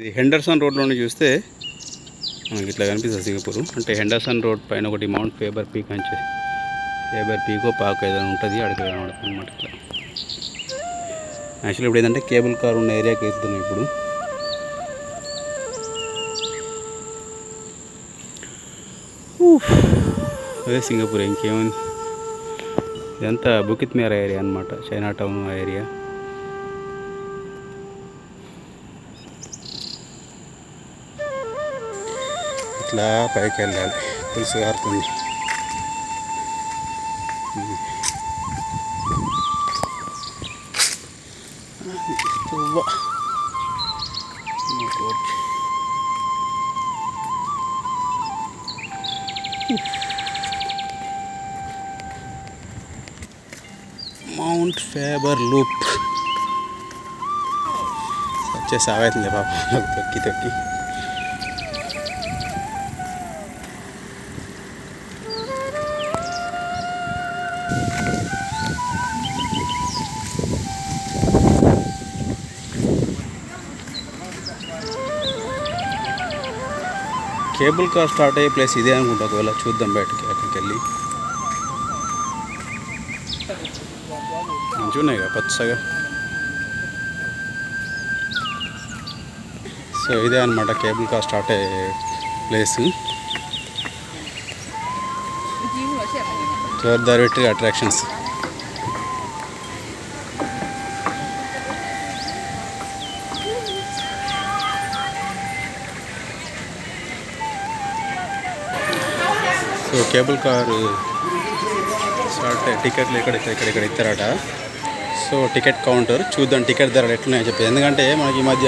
ఇది హెండర్సన్ రోడ్లో చూస్తే మనకి ఇట్లా కనిపిస్తుంది సింగపూర్. అంటే హెండర్సన్ రోడ్ పైన ఒకటి మౌంట్ ఫేబర్ పీక్ అని ఫేబర్ పీకో పాక్ ఏదైనా ఉంటుంది, అడిగి కనబడుతుంది అనమాట. ఇట్లా యాక్చువల్లీ ఇప్పుడు ఏంటంటే కేబుల్ కార్ ఉన్న ఏరియాకి వెళ్తున్నాం ఇప్పుడు. అదే సింగపూర్, ఇంకేముంది. ఇదంతా బుకిత్ మేరా ఏరియా అనమాట, చైనా టౌన్ ఏరియా. ఇట్లా పైకి వెళ్ళాలి, పులుసు కారుతుంది. మౌంట్ ఫేబర్ లూప్ వచ్చేసి ఆగైతుంది పాప నాకు తొక్కి తొక్కి. కేబుల్ కార్ స్టార్ట్ అయ్యే ప్లేస్ ఇదే అనుకుంటా. ఒకవేళ చూద్దాం బయటకి, అక్కడికి వెళ్ళి. మంచిగా ఉన్నాయి కదా పచ్చగా. సో ఇదే అనమాట కేబుల్ కార్ స్టార్ట్ అయ్యే place. Direct attractions. So cable car start టికెట్లు ఇక్కడ ఇస్తారట. సో టికెట్ కౌంటర్ చూద్దాం, టికెట్ ధరలు ఎట్లున్నాయని చెప్పి. ఎందుకంటే మనకి ఈ మధ్య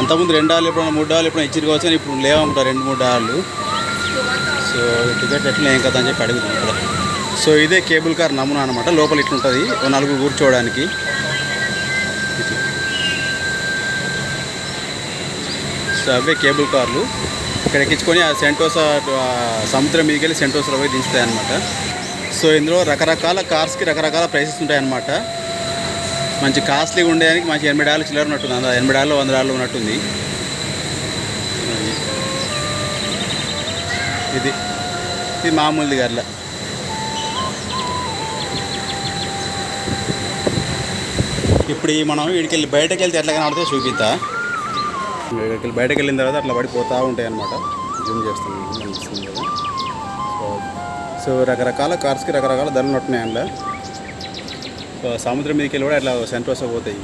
అంతకుముందు $2 ఎప్పుడైనా $3 ఎప్పుడైనా ఇచ్చిరు కావచ్చు, కానీ ఇప్పుడు లేవనుకుంటా $2-3. సో టికెట్ ఎట్లున్నాయి ఏం కదా అని చెప్పి అడుగుతాం ఇక్కడ. సో ఇదే కేబుల్ కార్ నమూనా అనమాట. లోపల ఇట్లుంటుంది, 4 కూర్చోవడానికి. ఇట్లా సో అవే కేబుల్ కార్లు. ఇక్కడ ఎక్కించుకొని ఆ సెంటోసా సముద్రం మీదకి వెళ్ళి సెంటోసాలో పోయి దించుతాయి అన్నమాట. సో ఇందులో రకరకాల కార్స్కి రకరకాల ప్రైసెస్ ఉంటాయన్నమాట. మంచి కాస్ట్లీగా ఉండేదానికి మంచి $80 చిల్లర ఉన్నట్టుంది, $80 $100 ఉన్నట్టుంది. ఇది మామూలుది గట్ల. ఇప్పుడు మనం వీడికి వెళ్ళి బయటకు వెళ్తే ఎట్లా కనబడితే చూపిస్తా. బయటకు వెళ్ళిన తర్వాత అట్లా పడిపోతూ ఉంటాయి అన్నమాట. జూమ్ చేస్తాను అనిపిస్తుంది కదా. సో రకరకాల కార్స్కి రకరకాల ధరలు ఉంటున్నాయి అందులో. సో సముద్రం మీదకి వెళ్ళి కూడా అట్లా సెంటోసా పోతాయి.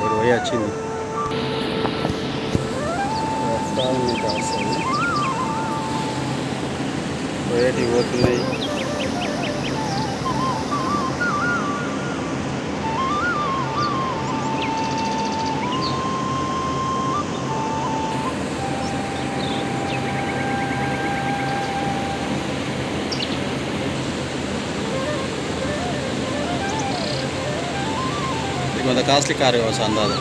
పోయి వచ్చింది పోయేటివి పోతున్నాయి. కొంత కాస్ట్లీ కార్ కావచ్చు అందాజ.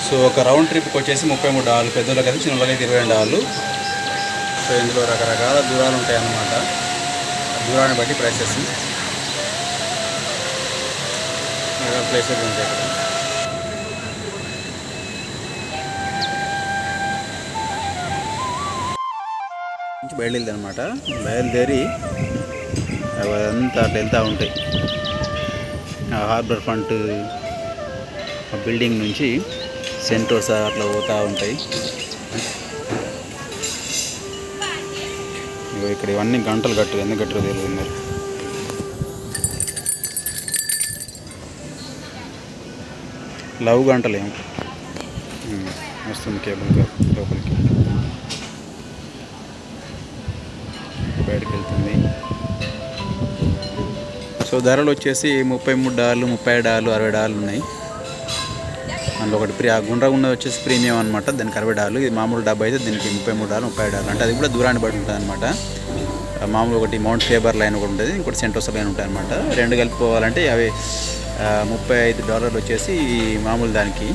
సో ఒక రౌండ్ ట్రిప్కి వచ్చేసి $33, పెద్దోళ్ళకి అయితే చిన్నోళ్ళకైతే $22. సో ఇందులో రకరకాల దూరాలు ఉంటాయి అన్నమాట. దూరాన్ని బట్టి ప్రైసెస్ ప్లేసెస్ ఉంటాయి ఇక్కడ. బయలుదేరి అనమాట. బయలుదేరి అవంతా అట్లా వెళ్తూ ఉంటాయి. హార్బర్ ఫ్రంట్ బిల్డింగ్ నుంచి సెంటోసా అట్లా పోతూ ఉంటాయి. ఇక్కడ ఇవన్నీ గంటలు కట్టు, ఎందుకు కట్టరు తెలియదు మరి. లవ్ గంటలేము వస్తుంది కేబుల్ కార్ లోపలికి. బయటకు వెళ్తుంది. సో ధరలు వచ్చేసి $33, $30, $60 ఉన్నాయి. అందులో ఒకటి ఆ గుండ్రగా ఉన్నది వచ్చేసి ప్రీమియం అనమాట, దానికి $60. ఇది మామూలు డబ్బా అయితే దీనికి $33, $30. అంటే అది కూడా దూరాన్ని బట్టి ఉంటుంది అనమాట. మామూలు ఒకటి మౌంట్ ఫేబర్ లైన్ ఒకటి ఉంటుంది, ఇంకోటి సెంటోసా లైన్ ఉంటుంది అనమాట. రెండు కలిపిపోవాలంటే అవి $35 వచ్చేసి మామూలు దానికి,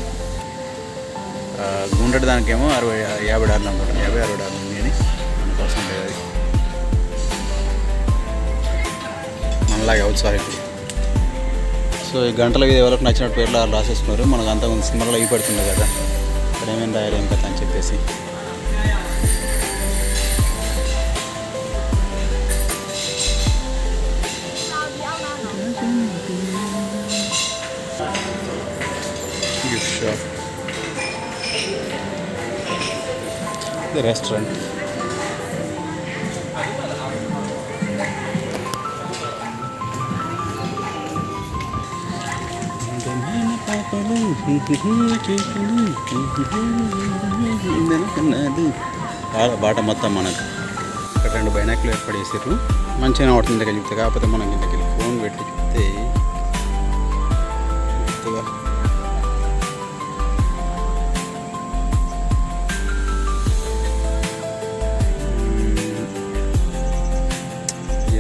గుండ్రటి దానికేమో $50 అనుకుంటా, $50-60 ఉంది అని మనకోసం లేదు అది. మనలాగే అవుతారు ఇప్పుడు. సో ఈ గంటల మీద ఎవరికి నచ్చినట్టు పేర్లు వాళ్ళు రాసేసుకున్నారు. మనకు అంతకుముందు సినిమాలో ఇవి పడుతుంది కదా, ఇక్కడ ఏమేమి రాయాలి ఏం కదా అని చెప్పేసి. గిఫ్ట్ షాప్, ఇది రెస్టారెంట్. బాట మొత్తం మనకు ఇక్కడ 2 బైనాకులు ఏర్పాటు చేసారు. మంచిగా అవుతుంది ఇంతకెళ్ళి చెప్తే, కాకపోతే మనం ఇంతకెళ్ళి ఫోన్ పెట్టి చెప్తే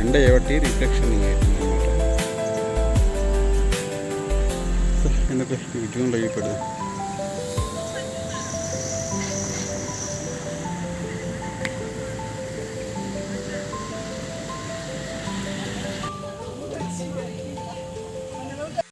ఎండ ఏబట్టి రిఫ్లెక్షన్ అవుతుంది అన్నమాట. ఎందుకు జూన్లో ఇవి పెడదాం.